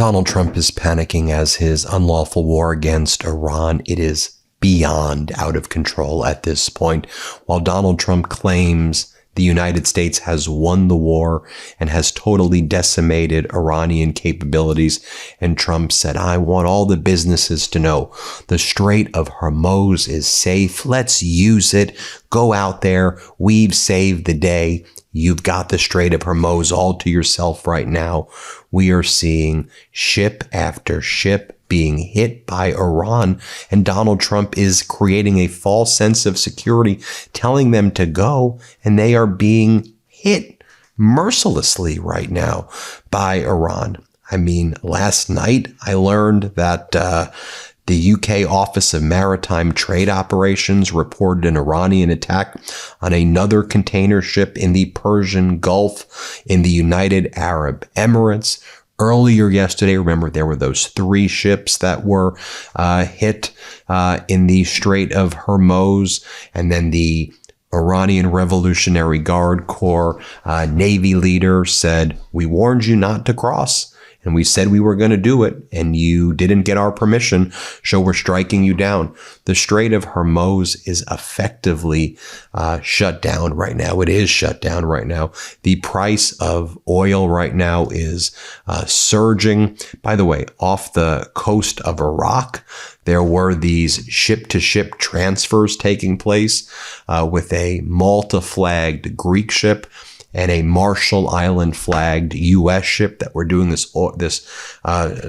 Donald Trump is panicking as his unlawful war against Iran, it is beyond out of control at this point. While Donald Trump claims the United States has won the war and has totally decimated Iranian capabilities, and Trump said, I want all the businesses to know the Strait of Hormuz is safe. Let's use it. Go out there. We've saved the day. You've got the Strait of Hormuz all to yourself right now. We are seeing ship after ship being hit by Iran, and Donald Trump is creating a false sense of security, telling them to go, and they are being hit mercilessly right now by Iran. I mean, last night I learned that the UK Office of Maritime Trade Operations reported an Iranian attack on another container ship in the Persian Gulf in the United Arab Emirates. Earlier yesterday, remember, there were those 3 ships that were hit in the Strait of Hormuz, and then the Iranian Revolutionary Guard Corps Navy leader said, we warned you not to cross. And we said we were going to do it, and you didn't get our permission, so we're striking you down. The Strait of Hormuz is effectively shut down right now. It is shut down right now. The price of oil right now is surging. By the way, off the coast of Iraq, there were these ship-to-ship transfers taking place with a Malta-flagged Greek ship and a Marshall Island flagged U.S. ship that were doing this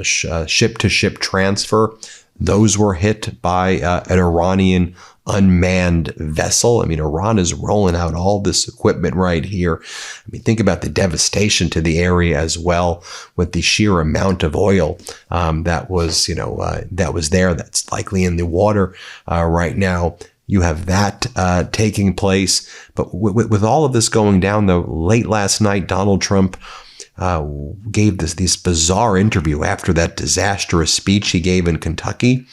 ship-to-ship transfer. Those were hit by an Iranian unmanned vessel. I mean, Iran is rolling out all this equipment right here. I mean, think about the devastation to the area as well, with the sheer amount of oil that was there, that's likely in the water right now. You have that taking place. But with all of this going down, though, late last night, Donald Trump gave this bizarre interview after that disastrous speech he gave in Kentucky.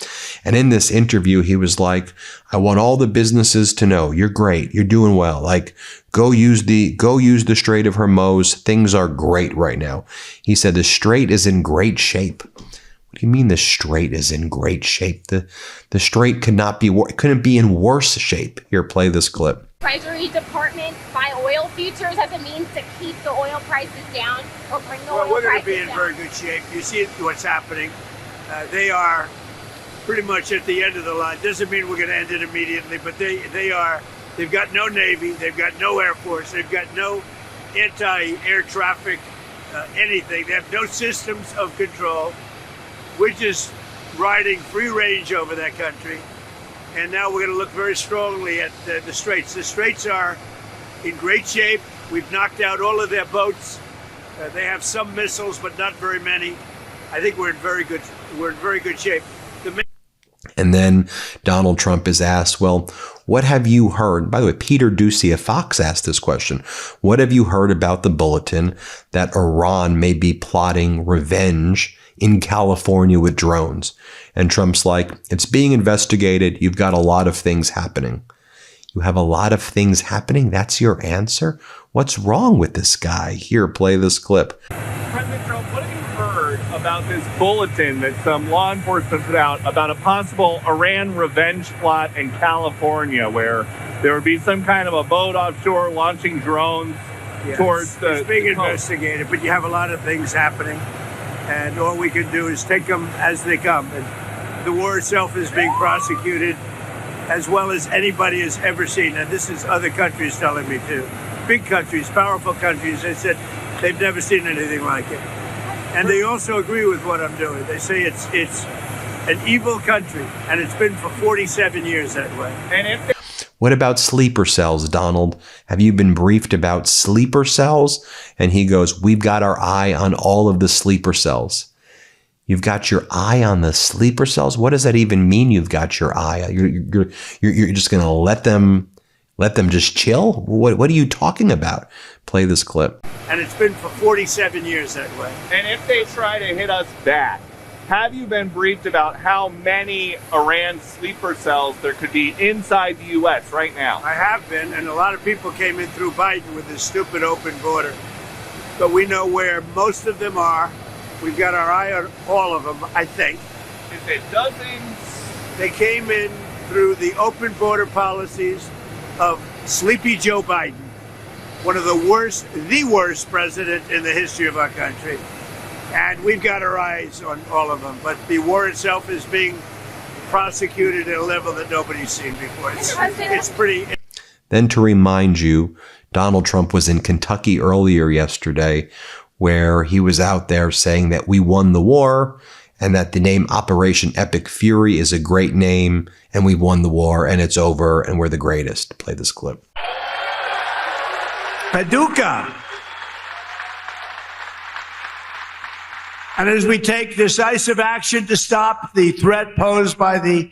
And in this interview, he was like, I want all the businesses to know you're great. You're doing well. Like, go use the Strait of Hormuz. Things are great right now. He said the Strait is in great shape. What do you mean the Strait is in great shape? The Strait couldn't be in worse shape. Here, play this clip. Treasury Department buy oil futures as a means to keep the oil prices down or bring the oil prices down? Well, we're going to be in very good shape. You see what's happening. They are pretty much at the end of the line. Doesn't mean we're going to end it immediately, but they've got no Navy, they've got no Air Force, they've got no anti-air traffic, anything. They have no systems of control. We're just riding free range over that country. And now we're going to look very strongly at the Straits. The Straits are in great shape. We've knocked out all of their boats. They have some missiles, but not very many. I think we're in very good shape. And then Donald Trump is asked, well, what have you heard? By the way, Peter Ducey of Fox asked this question. What have you heard about the bulletin that Iran may be plotting revenge in California with drones? And Trump's like, it's being investigated. You've got a lot of things happening. You have a lot of things happening? That's your answer? What's wrong with this guy? Here, play this clip. President Trump, what have you heard about this bulletin that some law enforcement put out about a possible Iran revenge plot in California, where there would be some kind of a boat offshore launching drones towards the... It's being investigated, but you have a lot of things happening. And all we can do is take them as they come. And the war itself is being prosecuted as well as anybody has ever seen. And this is other countries telling me too. Big countries, powerful countries. They said they've never seen anything like it. And they also agree with what I'm doing. They say it's an evil country, and it's been for 47 years that way. And what about sleeper cells, Donald? Have you been briefed about sleeper cells? And he goes, we've got our eye on all of the sleeper cells. You've got your eye on the sleeper cells? What does that even mean, you've got your eye? You're just going to let them just chill? What are you talking about? Play this clip. And it's been for 47 years that way. And if they try to hit us back, have you been briefed about how many Iran sleeper cells there could be inside the U.S. right now? I have been, and a lot of people came in through Biden with this stupid open border. But we know where most of them are, We've got our eye on all of them, I think. Is it dozens? They came in through the open border policies of Sleepy Joe Biden, one of the worst president in the history of our country. And we've got our eyes on all of them. But the war itself is being prosecuted at a level that nobody's seen before. It's pretty... Then to remind you, Donald Trump was in Kentucky earlier yesterday, where he was out there saying that we won the war and that the name Operation Epic Fury is a great name and we won the war and it's over and we're the greatest. Play this clip. Paducah. And as we take decisive action to stop the threat posed by the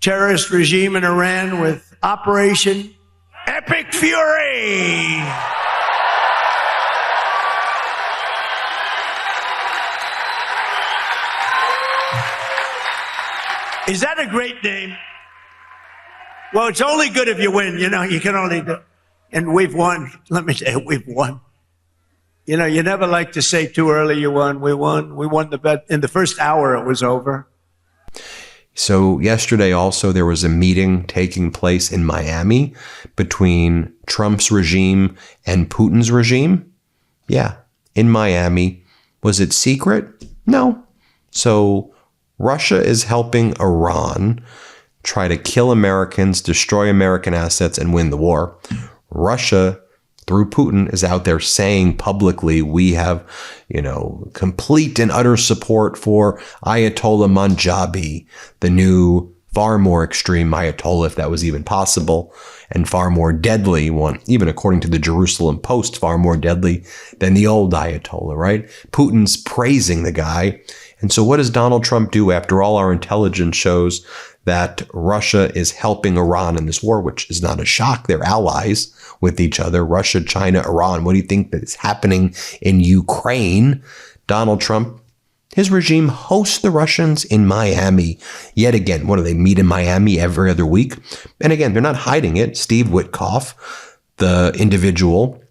terrorist regime in Iran with Operation Epic Fury. Is that a great name? Well, it's only good if you win. You know, you can only do. And we've won. Let me tell you, we've won. You know, you never like to say too early you won. We won. We won the bet. In the first hour, it was over. So yesterday also there was a meeting taking place in Miami between Trump's regime and Putin's regime. Yeah, in Miami. Was it secret? No. So Russia is helping Iran try to kill Americans, destroy American assets, and win the war. Russia, through Putin, is out there saying publicly, we have, complete and utter support for Ayatollah Manjabi, the new, far more extreme Ayatollah, if that was even possible, and far more deadly one, even according to the Jerusalem Post, far more deadly than the old Ayatollah, right? Putin's praising the guy. And so what does Donald Trump do after all our intelligence shows that Russia is helping Iran in this war, which is not a shock. They're allies with each other, Russia, China, Iran. What do you think that is happening in Ukraine? Donald Trump, his regime hosts the Russians in Miami. Yet again, what do they meet in Miami every other week? And again, they're not hiding it. Steve Witkoff, the individual,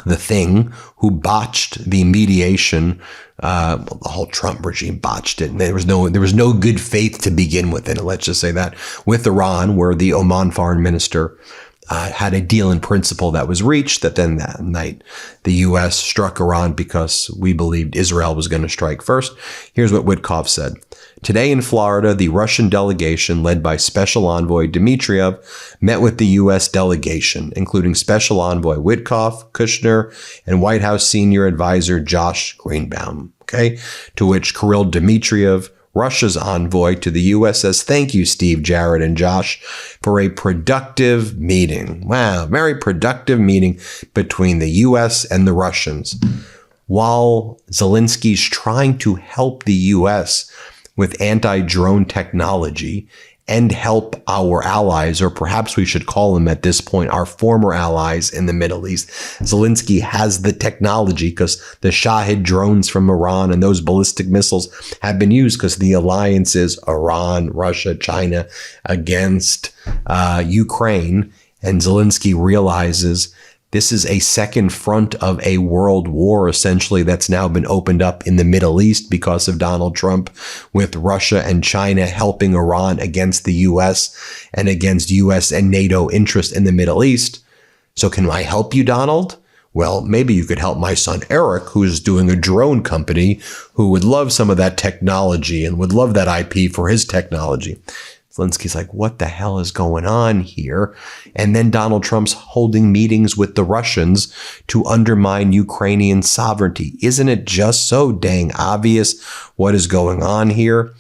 the thing who botched the mediation, the whole Trump regime botched it. There was no good faith to begin with, and let's just say that, with Iran, where the Oman foreign minister had a deal in principle that was reached, that then that night the U.S. struck Iran because we believed Israel was going to strike first. Here's what Witkoff said. Today in Florida, the Russian delegation led by Special Envoy Dmitriev met with the U.S. delegation, including Special Envoy Witkoff, Kushner, and White House Senior Advisor Josh Greenbaum. Okay, to which Kirill Dmitriev, Russia's envoy to the U.S., says, thank you, Steve, Jared, and Josh, for a productive meeting. Wow, very productive meeting between the U.S. and the Russians. While Zelensky's trying to help the U.S. with anti-drone technology and help our allies, or perhaps we should call them at this point, our former allies in the Middle East. Zelensky has the technology because the Shahid drones from Iran and those ballistic missiles have been used because the alliance is Iran, Russia, China against Ukraine. And Zelensky realizes this is a second front of a world war, essentially, that's now been opened up in the Middle East because of Donald Trump, with Russia and China helping Iran against the U.S. and against U.S. and NATO interest in the Middle East. So can I help you, Donald? Well, maybe you could help my son Eric, who's doing a drone company, who would love some of that technology and would love that IP for his technology. Zelensky's like, what the hell is going on here? And then Donald Trump's holding meetings with the Russians to undermine Ukrainian sovereignty. Isn't it just so dang obvious what is going on here?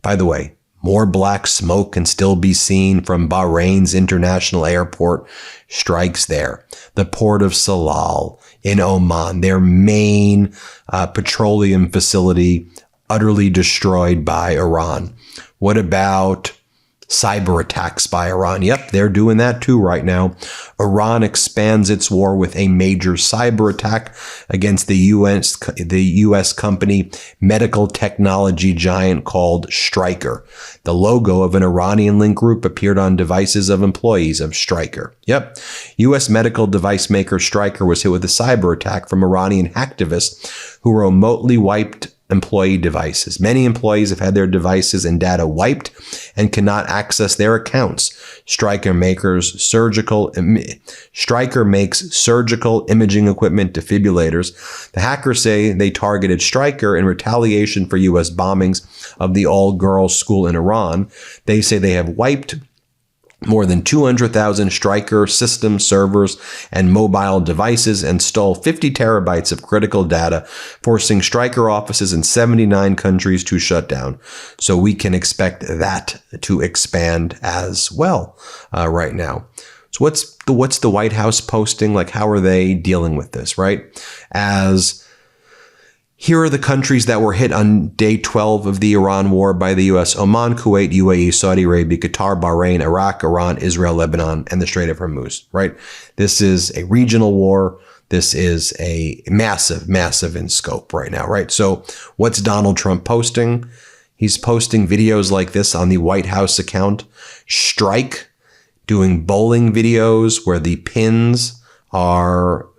By the way, more black smoke can still be seen from Bahrain's international airport strikes there. The port of Salal in Oman, their main petroleum facility, utterly destroyed by Iran. What about cyberattacks by Iran? Yep, they're doing that too right now. Iran expands its war with a major cyber attack against the U.S. company medical technology giant called Stryker. The logo of an Iranian-linked group appeared on devices of employees of Stryker. Yep, U.S. medical device maker Stryker was hit with a cyber attack from Iranian hacktivists who remotely wiped employee devices. Many employees have had their devices and data wiped and cannot access their accounts. Stryker makes surgical imaging equipment defibrillators. The hackers say they targeted Stryker in retaliation for U.S. bombings of the all-girls school in Iran. They say they have wiped more than 200,000 Stryker system servers and mobile devices and stole 50 terabytes of critical data, forcing Stryker offices in 79 countries to shut down. So we can expect that to expand as well right now. So what's the White House posting? Like, how are they dealing with this, right? Here are the countries that were hit on day 12 of the Iran war by the U.S. Oman, Kuwait, UAE, Saudi Arabia, Qatar, Bahrain, Iraq, Iran, Israel, Lebanon, and the Strait of Hormuz, right? This is a regional war. This is a massive, massive in scope right now, right? So what's Donald Trump posting? He's posting videos like this on the White House account. Strike, doing bowling videos where the pins are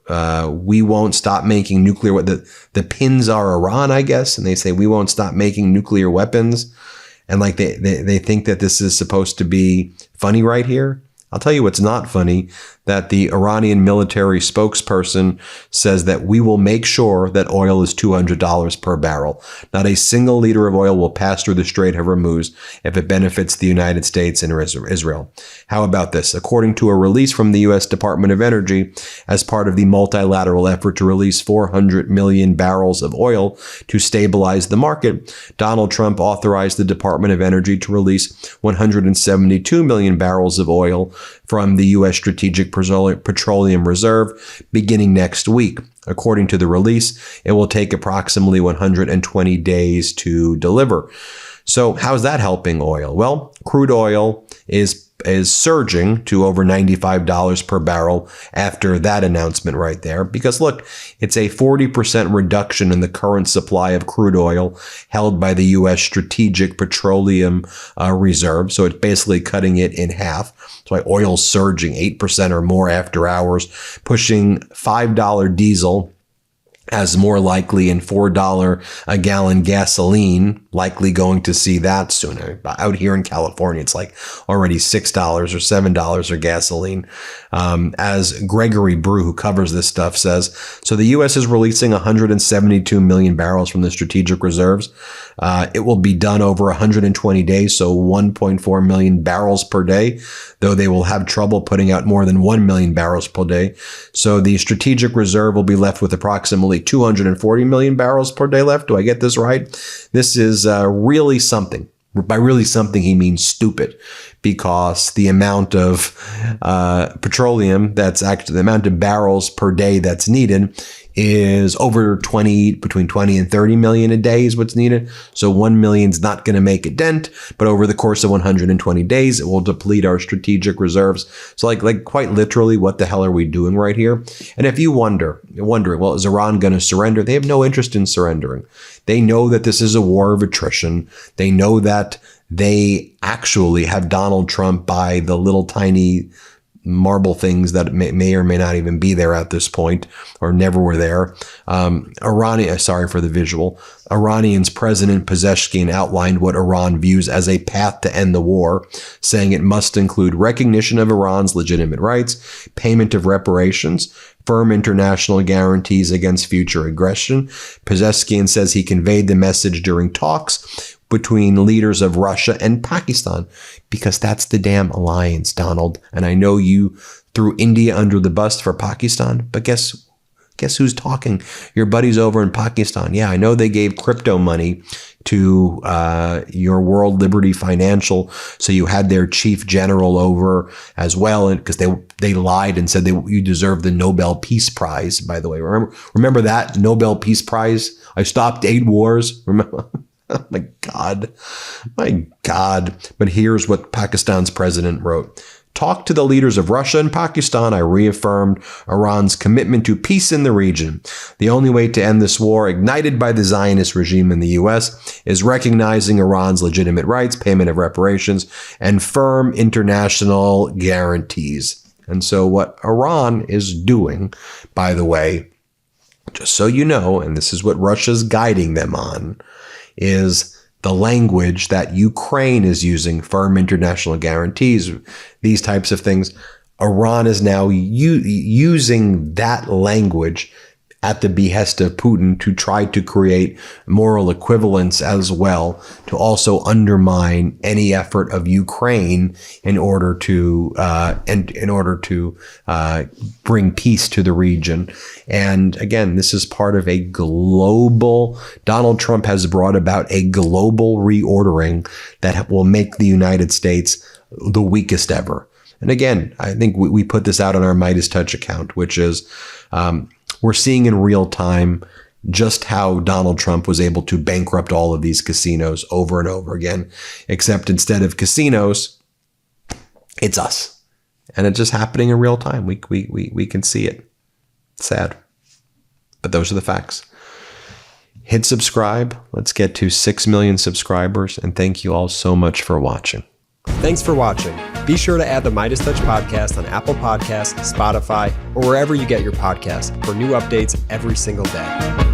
we won't stop making nuclear. The pins are Iran, I guess, and they say we won't stop making nuclear weapons, and like they think that this is supposed to be funny right here. I'll tell you what's not funny, that the Iranian military spokesperson says that we will make sure that oil is $200 per barrel. Not a single liter of oil will pass through the Strait of Hormuz if it benefits the United States and Israel. How about this? According to a release from the U.S. Department of Energy, as part of the multilateral effort to release 400 million barrels of oil to stabilize the market, Donald Trump authorized the Department of Energy to release 172 million barrels of oil from the U.S. Strategic Petroleum Reserve beginning next week. According to the release, it will take approximately 120 days to deliver. So how's that helping oil? Well, crude oil is surging to over $95 per barrel after that announcement right there. Because look, it's a 40% reduction in the current supply of crude oil held by the U.S. Strategic Petroleum Reserve. So it's basically cutting it in half. That's why oil's surging 8% or more after hours, pushing $5 diesel as more likely, and $4 a gallon gasoline, likely going to see that sooner. Out here in California, it's like already $6 or $7 or gasoline. As Gregory Brew, who covers this stuff, says, so the U.S. is releasing 172 million barrels from the strategic reserves. It will be done over 120 days, so 1.4 million barrels per day, though they will have trouble putting out more than 1 million barrels per day. So the strategic reserve will be left with approximately 240 million barrels per day left. Do I get this right? This is really something. By really something, he means stupid, because the amount of petroleum that's actually the amount of barrels per day that's needed is over between 20 and 30 million a day is what's needed. So 1 million is not going to make a dent, but over the course of 120 days, it will deplete our strategic reserves. So like quite literally, what the hell are we doing right here? And if you're wondering, well, is Iran going to surrender? They have no interest in surrendering. They know that this is a war of attrition. They know that they actually have Donald Trump by the little tiny marble things that may or may not even be there at this point, or never were there. Sorry for the visual. Iranian's President Pezeshkian outlined what Iran views as a path to end the war, saying it must include recognition of Iran's legitimate rights, payment of reparations, firm international guarantees against future aggression. Pezeshkian says he conveyed the message during talks between leaders of Russia and Pakistan, because that's the damn alliance, Donald. And I know you threw India under the bus for Pakistan, but guess who's talking? Your buddies over in Pakistan. Yeah, I know they gave crypto money to your World Liberty Financial, so you had their chief general over as well, and because they lied and said you deserve the Nobel Peace Prize. By the way, remember that Nobel Peace Prize? I stopped 8 wars. Remember? Oh my God. But here's what Pakistan's president wrote. Talk to the leaders of Russia and Pakistan. I reaffirmed Iran's commitment to peace in the region. The only way to end this war, ignited by the Zionist regime in the U.S., is recognizing Iran's legitimate rights, payment of reparations, and firm international guarantees. And so what Iran is doing, by the way, just so you know, and this is what Russia's guiding them on, is the language that Ukraine is using, firm international guarantees, these types of things. Iran is now using that language at the behest of Putin to try to create moral equivalence as well, to also undermine any effort of Ukraine in order to bring peace to the region. And again, this is part of a global. Donald Trump has brought about a global reordering that will make the United States the weakest ever. And again, I think we put this out on our MeidasTouch account, which is we're seeing in real time just how Donald Trump was able to bankrupt all of these casinos over and over again, except instead of casinos, it's us. And it's just happening in real time. We can see it. Sad. But those are the facts. Hit subscribe. Let's get to 6 million subscribers. And thank you all so much for watching. Thanks for watching. Be sure to add the MeidasTouch podcast on Apple Podcasts, Spotify, or wherever you get your podcasts for new updates every single day.